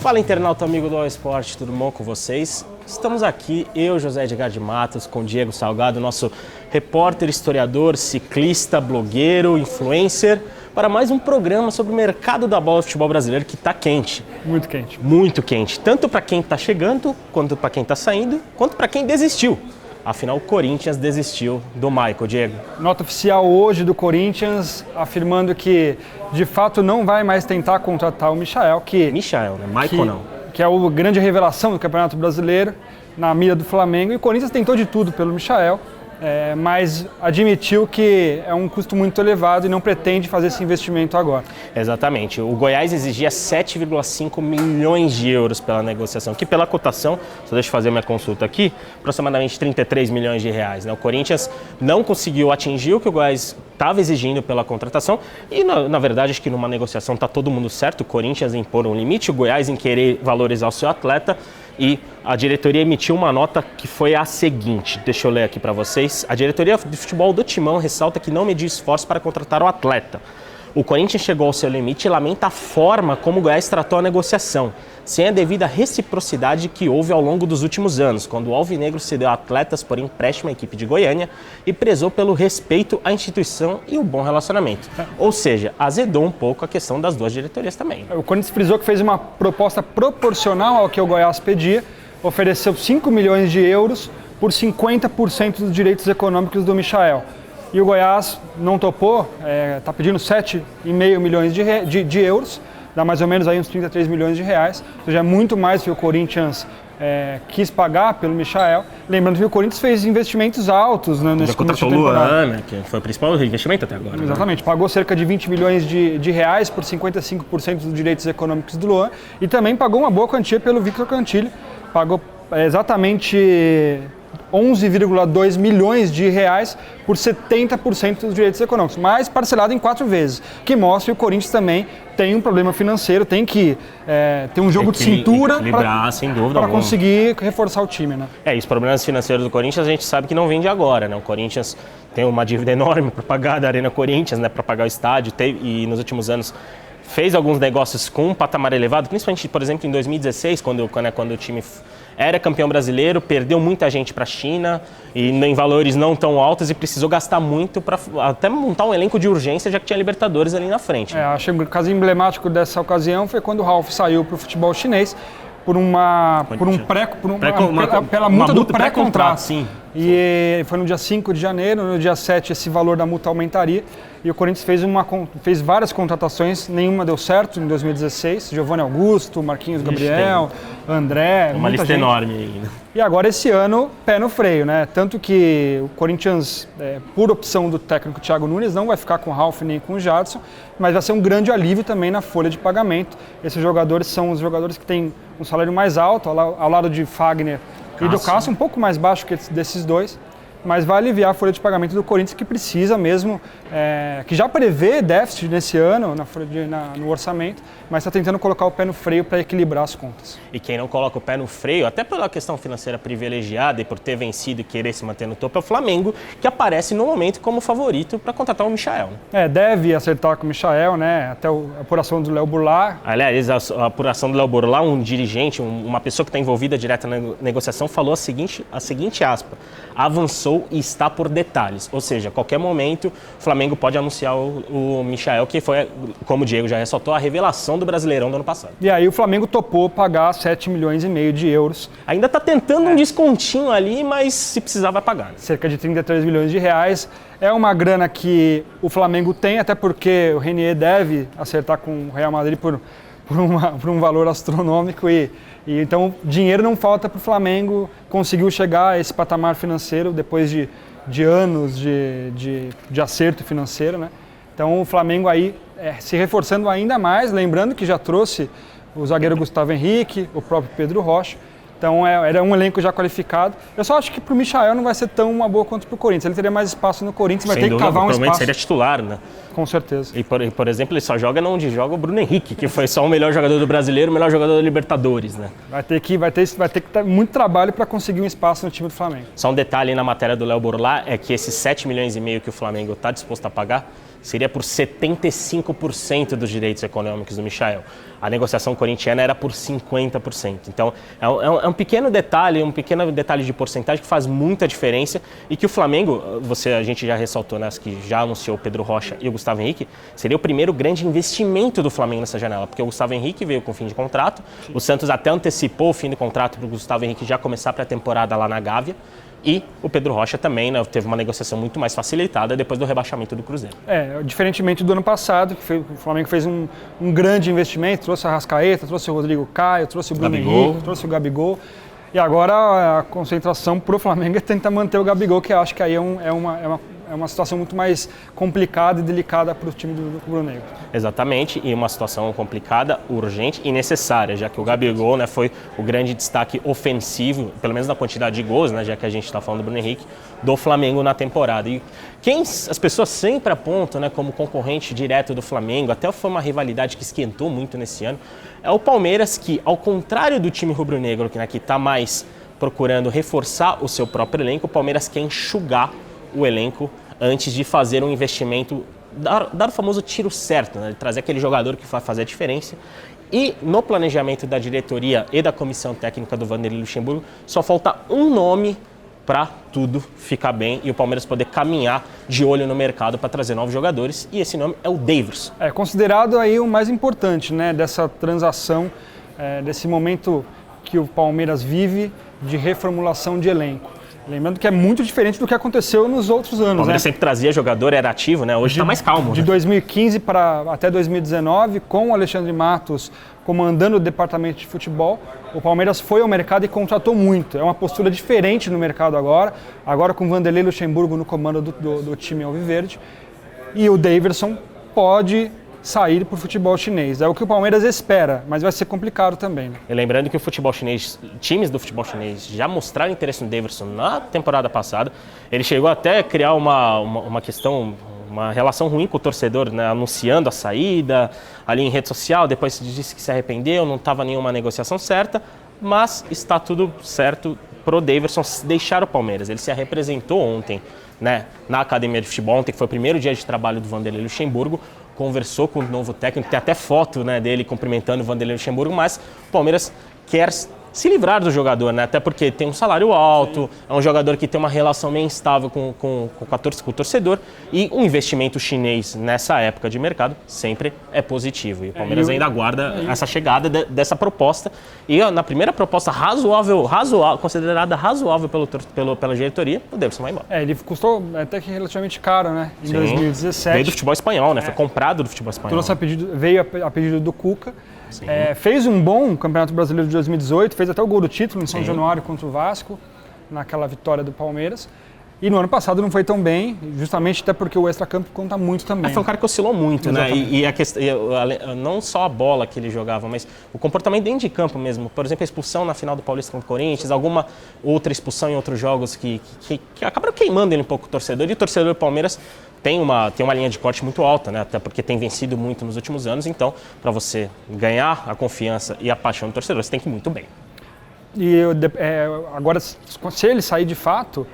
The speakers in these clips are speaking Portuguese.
Fala, internauta amigo do All Sport, tudo bom com vocês? Estamos aqui, eu, José Edgar de Matos, com Diego Salgado, nosso repórter, historiador, ciclista, blogueiro, influencer, para mais um programa sobre o mercado da bola do futebol brasileiro que está quente. Muito quente. Muito quente, tanto para quem está chegando, quanto para quem está saindo, quanto para quem desistiu. Afinal, o Corinthians desistiu do Michael, Diego. Nota oficial hoje do Corinthians afirmando que, de fato, não vai mais tentar contratar o Michael, Michael, né? Michael não. Que é a grande revelação do Campeonato Brasileiro, na mira do Flamengo. E o Corinthians tentou de tudo pelo Michael, mas admitiu que é um custo muito elevado e não pretende fazer esse investimento agora. Exatamente. O Goiás exigia 7,5 milhões de euros pela negociação, que pela cotação, só deixa eu fazer minha consulta aqui, aproximadamente 33 milhões de reais. Né? O Corinthians não conseguiu atingir o que o Goiás estava exigindo pela contratação e, na verdade, acho que numa negociação está todo mundo certo. O Corinthians impor um limite, o Goiás em querer valorizar o seu atleta. E a diretoria emitiu uma nota que foi a seguinte, deixa eu ler aqui para vocês. A diretoria de futebol do Timão ressalta que não mediu esforço para contratar o atleta. O Corinthians chegou ao seu limite e lamenta a forma como o Goiás tratou a negociação, sem a devida reciprocidade que houve ao longo dos últimos anos, quando o Alvinegro cedeu atletas por empréstimo à equipe de Goiânia e prezou pelo respeito à instituição e o bom relacionamento. Ou seja, azedou um pouco a questão das duas diretorias também. O Corinthians frisou que fez uma proposta proporcional ao que o Goiás pedia, ofereceu 5 milhões de euros por 50% dos direitos econômicos do Michael. E o Goiás não topou, está pedindo 7,5 milhões de euros, dá mais ou menos aí uns 33 milhões de reais, ou seja, é muito mais que o Corinthians quis pagar pelo Michael. Lembrando que o Corinthians fez investimentos altos nesse começo de temporada. Luan, que foi o principal investimento até agora. Exatamente, pagou cerca de 20 milhões de reais por 55% dos direitos econômicos do Luan e também pagou uma boa quantia pelo Victor Cantillo, pagou exatamente 11,2 milhões de reais por 70% dos direitos econômicos, mas parcelado em 4 vezes, que mostra que o Corinthians também tem um problema financeiro, tem que ter um jogo de cintura para conseguir reforçar o time, né? E os problemas financeiros do Corinthians a gente sabe que não vem de agora, né? O Corinthians tem uma dívida enorme para pagar da Arena Corinthians, né? Para pagar o estádio, e nos últimos anos fez alguns negócios com um patamar elevado, principalmente, por exemplo, em 2016, quando o time era campeão brasileiro, perdeu muita gente para a China e em valores não tão altos e precisou gastar muito para até montar um elenco de urgência, já que tinha Libertadores ali na frente. Acho que o caso emblemático dessa ocasião foi quando o Ralf saiu para o futebol chinês pela multa do pré-contrato. Sim. E foi no dia 5 de janeiro, no dia 7 esse valor da multa aumentaria. E o Corinthians fez várias contratações, nenhuma deu certo em 2016. Giovanni Augusto, Marquinhos Gabriel, André, uma lista enorme ainda. E agora esse ano, pé no freio, né? Tanto que o Corinthians, por opção do técnico Thiago Nunes, não vai ficar com o Ralf nem com o Jadson, mas vai ser um grande alívio também na folha de pagamento. Esses jogadores são os jogadores que têm um salário mais alto, ao lado de Fagner e do Cássio, um pouco mais baixo que desses dois. Mas vai aliviar a folha de pagamento do Corinthians, que precisa mesmo, que já prevê déficit nesse ano no orçamento, mas está tentando colocar o pé no freio para equilibrar as contas. E quem não coloca o pé no freio, até pela questão financeira privilegiada e por ter vencido e querer se manter no topo, é o Flamengo, que aparece no momento como favorito para contratar o Michael. Deve acertar com o Michael, né? Até a apuração do Léo Burlá. Aliás, a apuração do Léo Burlá, um dirigente, uma pessoa que está envolvida direta na negociação, falou a seguinte aspa: avançou e está por detalhes. Ou seja, a qualquer momento o Flamengo pode anunciar o Michael, que foi, como o Diego já ressaltou, a revelação do Brasileirão do ano passado. E aí o Flamengo topou pagar 7,5 milhões de euros. Ainda está tentando um descontinho ali, mas se precisar vai pagar. Cerca de 33 milhões de reais. É uma grana que o Flamengo tem, até porque o Renier deve acertar com o Real Madrid por um valor astronômico e então dinheiro não falta para o Flamengo. Conseguiu chegar a esse patamar financeiro depois de anos de acerto financeiro, né? Então o Flamengo aí se reforçando ainda mais, lembrando que já trouxe o zagueiro Gustavo Henrique, o próprio Pedro Rocha. Então era um elenco já qualificado. Eu só acho que para o Michael não vai ser tão uma boa quanto para o Corinthians. Ele teria mais espaço no Corinthians, vai ter que cavar um espaço. Seria titular, né? Com certeza. E por exemplo, ele só joga onde joga o Bruno Henrique, que foi só o melhor jogador do Brasileiro, o melhor jogador da Libertadores, né? Vai ter que ter muito trabalho para conseguir um espaço no time do Flamengo. Só um detalhe na matéria do Léo Burlá é que esses 7,5 milhões que o Flamengo está disposto a pagar seria por 75% dos direitos econômicos do Michael. A negociação corintiana era por 50%. Então, é um pequeno detalhe, de porcentagem que faz muita diferença e que o Flamengo, a gente já ressaltou, né, que já anunciou o Pedro Rocha e o Gustavo Henrique, seria o primeiro grande investimento do Flamengo nessa janela, porque o Gustavo Henrique veio com fim de contrato, o Santos até antecipou o fim do contrato para o Gustavo Henrique já começar a pré-temporada lá na Gávea, e o Pedro Rocha também, né, teve uma negociação muito mais facilitada depois do rebaixamento do Cruzeiro. Diferentemente do ano passado, que o Flamengo fez um grande investimento, trouxe a Arrascaeta, trouxe o Rodrigo Caio, trouxe o Bruno Henrique, trouxe o Gabigol. E agora a concentração para o Flamengo é tentar manter o Gabigol, que eu acho que aí é uma situação muito mais complicada e delicada para o time do rubro-negro. Exatamente, e uma situação complicada, urgente e necessária, já que o Gabigol, né, foi o grande destaque ofensivo, pelo menos na quantidade de gols, né, já que a gente está falando do Bruno Henrique, do Flamengo na temporada. E quem as pessoas sempre apontam, né, como concorrente direto do Flamengo, até foi uma rivalidade que esquentou muito nesse ano, é o Palmeiras, que, ao contrário do time rubro-negro, que está mais procurando reforçar o seu próprio elenco, o Palmeiras quer enxugar o elenco antes de fazer um investimento, dar o famoso tiro certo, né? De trazer aquele jogador que vai fazer a diferença. E no planejamento da diretoria e da comissão técnica do Vanderlei Luxemburgo, só falta um nome para tudo ficar bem e o Palmeiras poder caminhar de olho no mercado para trazer novos jogadores, e esse nome é o Daverson. É considerado aí o mais importante, né, dessa transação, desse momento que o Palmeiras vive de reformulação de elenco. Lembrando que é muito diferente do que aconteceu nos outros anos. O Palmeiras sempre trazia jogador, era ativo, né? Hoje está mais calmo. De 2015 até 2019, com o Alexandre Matos comandando o departamento de futebol, o Palmeiras foi ao mercado e contratou muito. É uma postura diferente no mercado agora com o Vanderlei Luxemburgo no comando do time alviverde. E o Daverson pode sair para o futebol chinês. É o que o Palmeiras espera, mas vai ser complicado também. Né? E lembrando que o futebol chinês, times do futebol chinês já mostraram interesse no Daverson na temporada passada. Ele chegou até a criar uma questão, uma relação ruim com o torcedor, né? Anunciando a saída ali em rede social, depois disse que se arrependeu, não estava nenhuma negociação certa, mas está tudo certo pro Daverson deixar o Palmeiras. Ele se representou ontem, né, na academia de futebol, ontem que foi o primeiro dia de trabalho do Vanderlei Luxemburgo, conversou com o novo técnico, tem até foto, né, dele cumprimentando o Vanderlei Luxemburgo, mas o Palmeiras quer se livrar do jogador, né, até porque tem um salário alto, é um jogador que tem uma relação meio instável com o torcedor, e um investimento chinês nessa época de mercado sempre é positivo. E o Palmeiras ainda aguarda essa chegada dessa proposta, e na primeira proposta considerada razoável pela diretoria, o Daverson vai embora. Ele custou até que relativamente caro, né, em 2017. Veio do futebol espanhol, né, foi comprado do futebol espanhol. Veio a pedido do Cuca. Fez um bom Campeonato Brasileiro de 2018, fez até o gol do título em São Januário contra o Vasco, naquela vitória do Palmeiras. E no ano passado não foi tão bem, justamente até porque o extracampo conta muito também. Foi um cara que oscilou muito, né? E a questão, não só a bola que ele jogava, mas o comportamento dentro de campo mesmo. Por exemplo, a expulsão na final do Paulista contra o Corinthians, alguma outra expulsão em outros jogos que acabaram queimando ele um pouco o torcedor. E o torcedor do Palmeiras tem uma linha de corte muito alta, né? Até porque tem vencido muito nos últimos anos. Então, para você ganhar a confiança e a paixão do torcedor, você tem que ir muito bem. E agora, se ele sair de fato,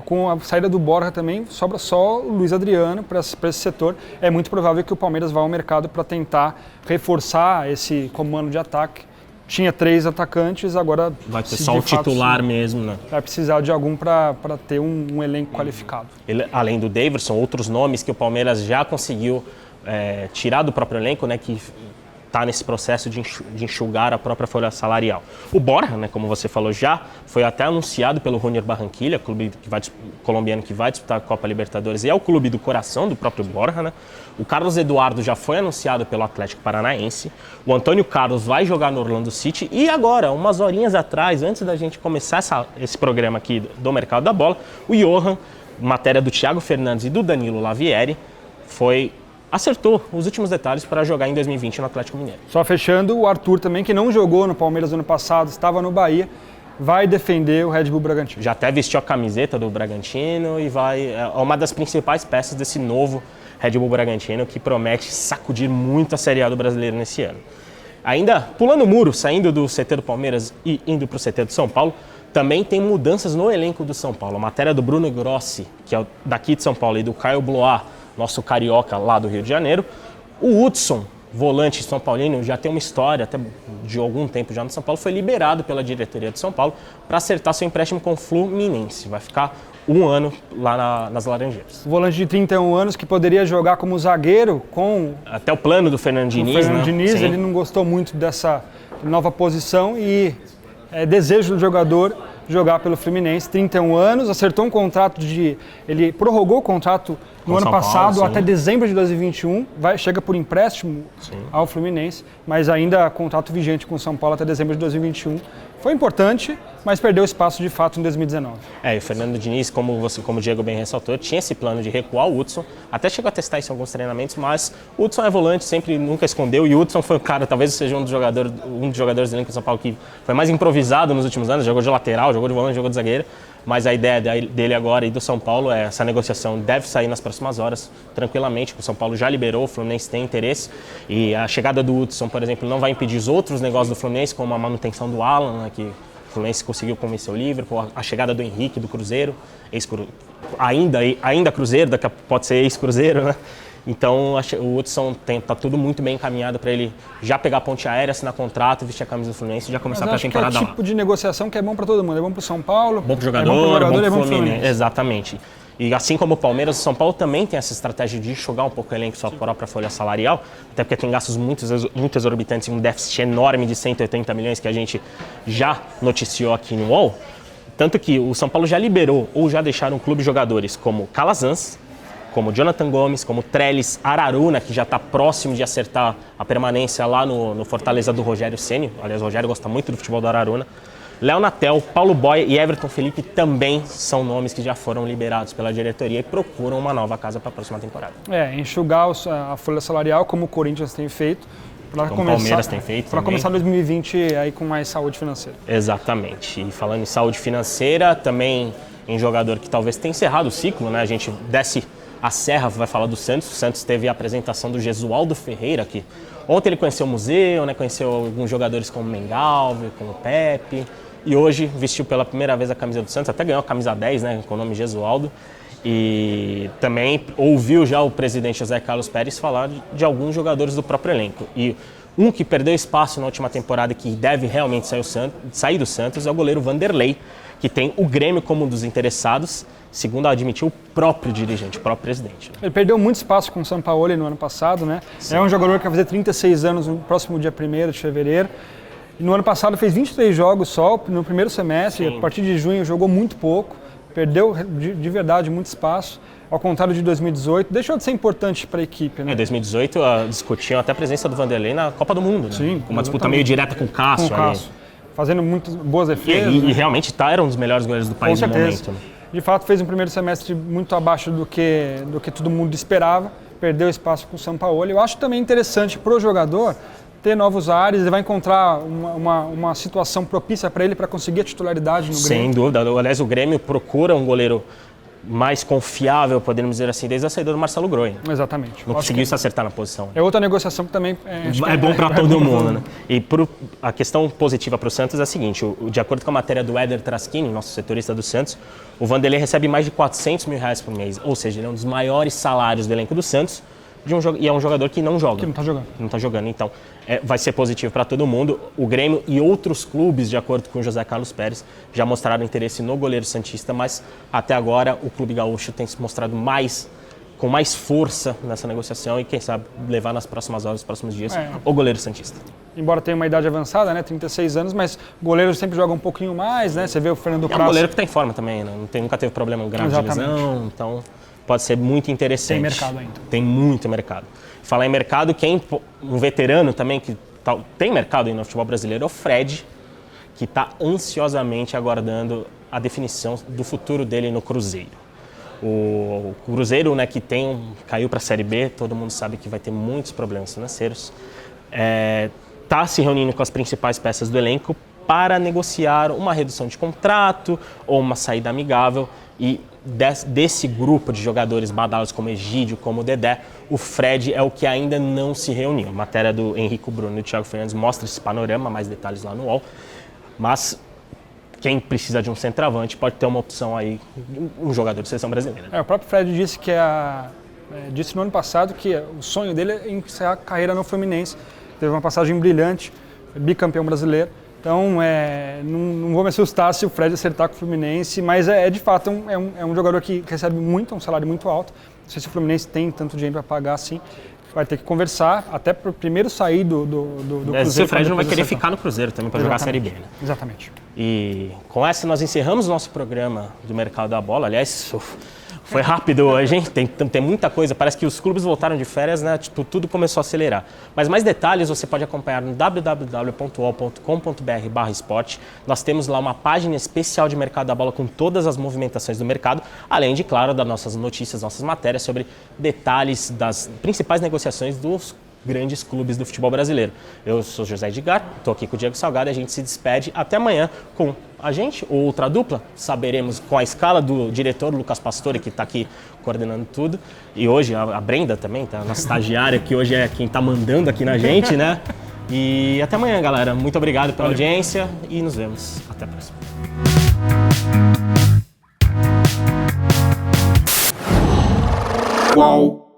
com a saída do Borja também, sobra só o Luiz Adriano para esse setor. É muito provável que o Palmeiras vá ao mercado para tentar reforçar esse comando de ataque. Tinha 3 atacantes, agora vai ter só o titular mesmo, né? Vai precisar de algum para ter um elenco qualificado. Além do Daverson, outros nomes que o Palmeiras já conseguiu tirar do próprio elenco, né, que está nesse processo de enxugar a própria folha salarial. O Borja, né, como você falou, já foi até anunciado pelo Junior Barranquilla, clube colombiano que vai disputar a Copa Libertadores, e é o clube do coração do próprio Borja, né? O Carlos Eduardo já foi anunciado pelo Atlético Paranaense, o Antônio Carlos vai jogar no Orlando City, e agora, umas horinhas atrás, antes da gente começar esse programa aqui do Mercado da Bola, o Johan, matéria do Thiago Fernandes e do Danilo Lavieri, acertou os últimos detalhes para jogar em 2020 no Atlético Mineiro. Só fechando, o Arthur também, que não jogou no Palmeiras no ano passado, estava no Bahia, vai defender o Red Bull Bragantino. Já até vestiu a camiseta do Bragantino e é uma das principais peças desse novo Red Bull Bragantino, que promete sacudir muito a Série A do brasileiro nesse ano. Ainda pulando o muro, saindo do CT do Palmeiras e indo para o CT do São Paulo, também tem mudanças no elenco do São Paulo. A matéria do Bruno Grossi, que é daqui de São Paulo, e do Caio Blois, nosso carioca lá do Rio de Janeiro. O Hudson, volante São Paulino, já tem uma história até de algum tempo já no São Paulo, foi liberado pela diretoria de São Paulo para acertar seu empréstimo com o Fluminense. Vai ficar 1 ano lá nas Laranjeiras. Volante de 31 anos que poderia jogar como zagueiro com... Até o plano do Fernando Diniz, o Fernando né? Diniz, ele não gostou muito dessa nova posição e é desejo do jogador jogar pelo Fluminense, 31 anos, acertou um contrato ele prorrogou o contrato no ano passado até dezembro de 2021, chega por empréstimo ao Fluminense, mas ainda contrato vigente com o São Paulo até dezembro de 2021. Foi importante, mas perdeu espaço de fato em 2019. E o Fernando Diniz, como o Diego bem ressaltou, tinha esse plano de recuar o Hudson, até chegou a testar isso em alguns treinamentos, mas o Hudson é volante, sempre nunca escondeu, e o Hudson foi o cara, talvez seja um dos jogadores do elenco do São Paulo que foi mais improvisado nos últimos anos, jogou de lateral, jogou de volante, jogou de zagueiro, mas a ideia dele agora e do São Paulo é essa negociação deve sair nas próximas horas, tranquilamente, o São Paulo já liberou, o Fluminense tem interesse, e a chegada do Hudson, por exemplo, não vai impedir os outros negócios do Fluminense, como a manutenção do Alan, né, que o Fluminense conseguiu convencer o Liverpool, a chegada do Henrique, do Cruzeiro, ainda Cruzeiro, pode ser ex-Cruzeiro, né? Então o Hudson está tudo muito bem encaminhado para ele já pegar a ponte aérea, assinar contrato, vestir a camisa do Fluminense e já começar a temporada lá. É o tipo de negociação que é bom para todo mundo, é bom para o São Paulo, bom para o jogador, bom para o Fluminense. Exatamente. E assim como o Palmeiras, o São Paulo também tem essa estratégia de enxugar um pouco o elenco sua própria folha salarial, até porque tem gastos muito exorbitantes e um déficit enorme de 180 milhões que a gente já noticiou aqui no UOL. Tanto que o São Paulo já liberou ou já deixaram clube jogadores como Calazans, como Jonathan Gomes, como Trellis, Araruna, que já está próximo de acertar a permanência lá no Fortaleza do Rogério Ceni. Aliás, o Rogério gosta muito do futebol do Araruna. Léo Natel, Paulo Boia e Everton Felipe também são nomes que já foram liberados pela diretoria e procuram uma nova casa para a próxima temporada. Enxugar a folha salarial, como o Corinthians tem feito, como o Palmeiras tem feito para começar 2020 aí com mais saúde financeira. Exatamente. E falando em saúde financeira, também em jogador que talvez tenha encerrado o ciclo, né? A gente desce a serra, vai falar do Santos. O Santos teve a apresentação do Gesualdo Ferreira aqui. Ontem ele conheceu o museu, né? Conheceu alguns jogadores como Mengalve, como Pepe. E hoje vestiu pela primeira vez a camisa do Santos, até ganhou a camisa 10, né? Com o nome Gesualdo. E também ouviu já o presidente José Carlos Pérez falar de alguns jogadores do próprio elenco. E um que perdeu espaço na última temporada e que deve realmente sair do Santos é o goleiro Vanderlei, que tem o Grêmio como um dos interessados, segundo admitiu o próprio dirigente, o próprio presidente. Né? Ele perdeu muito espaço com o Sampaoli no ano passado, né? Sim. É um jogador que vai fazer 36 anos no próximo dia 1º de fevereiro. E no ano passado fez 23 jogos só no primeiro semestre, Sim. A partir de junho jogou muito pouco, perdeu de verdade muito espaço, ao contrário de 2018, deixou de ser importante para a equipe. Né? Em 2018 discutiam até a presença do Vanderlei na Copa do Mundo, né? Sim, uma disputa meio direta com o Cássio. Fazendo muitas boas defesas. E realmente era um dos melhores goleiros do país no momento. Né? De fato fez um primeiro semestre muito abaixo do que todo mundo esperava, perdeu espaço com o Sampaoli. Eu acho também interessante para o jogador ter novos ares, ele vai encontrar uma situação propícia para ele para conseguir a titularidade no Grêmio. Sem dúvida. Aliás, o Grêmio procura um goleiro mais confiável, podemos dizer assim, desde a saída do Marcelo Groi. Exatamente. Não conseguiu se acertar na posição. É outra negociação que também é bom para todo mundo, né? E a questão positiva para o Santos é a seguinte, de acordo com a matéria do Éder Traschini, nosso setorista do Santos, o Vanderlei recebe mais de R$400 mil por mês, ou seja, ele é um dos maiores salários do elenco do Santos, e é um jogador que não joga. Que não está jogando. Não está jogando, então vai ser positivo para todo mundo. O Grêmio e outros clubes, de acordo com o José Carlos Pérez, já mostraram interesse no goleiro santista, mas até agora o Clube Gaúcho tem se mostrado com mais força nessa negociação e quem sabe levar nas próximas horas, nos próximos dias, o goleiro santista. Embora tenha uma idade avançada, né, 36 anos, mas o goleiro sempre joga um pouquinho mais, né? Você vê o Fernando Praz. É um goleiro que tem forma também, né? Nunca teve problema grave de lesão, então pode ser muito interessante. Tem mercado ainda. Tem muito mercado. Falar em mercado, um veterano também que tem mercado aí no futebol brasileiro é o Fred, que está ansiosamente aguardando a definição do futuro dele no Cruzeiro. O Cruzeiro, né, que caiu para a Série B, todo mundo sabe que vai ter muitos problemas financeiros. Está se reunindo com as principais peças do elenco para negociar uma redução de contrato ou uma saída amigável. E desse grupo de jogadores badalos como Egídio, como Dedé, o Fred é o que ainda não se reuniu. A matéria do Henrique Bruno e do Thiago Fernandes mostra esse panorama, mais detalhes lá no UOL. Mas quem precisa de um centroavante pode ter uma opção aí, um jogador de seleção brasileira. O próprio Fred disse que disse no ano passado que o sonho dele é encerrar a carreira no Fluminense. Teve uma passagem brilhante, bicampeão brasileiro. Então, não vou me assustar se o Fred acertar com o Fluminense, mas de fato é um jogador que recebe um salário muito alto. Não sei se o Fluminense tem tanto dinheiro para pagar assim. Vai ter que conversar, até para primeiro sair do Cruzeiro. Se o Fred não vai querer ficar no Cruzeiro também para jogar a Série B, né? Exatamente. E com essa nós encerramos o nosso programa do Mercado da Bola. Aliás, isso foi rápido hoje, hein? Tem muita coisa. Parece que os clubes voltaram de férias, né? Tipo, tudo começou a acelerar. Mas mais detalhes você pode acompanhar no www.uol.com.br/esporte. Nós temos lá uma página especial de Mercado da Bola com todas as movimentações do mercado, além de, claro, das nossas notícias, nossas matérias sobre detalhes das principais negociações dos grandes clubes do futebol brasileiro. Eu sou José Edgar, estou aqui com o Diego Salgado e a gente se despede até amanhã com a gente ou outra dupla. Saberemos com a escala do diretor Lucas Pastore, que está aqui coordenando tudo. E hoje a Brenda também, tá? A nossa estagiária, que hoje é quem está mandando aqui na gente, né? E até amanhã, galera. Muito obrigado pela audiência e nos vemos. Até a próxima. Uau.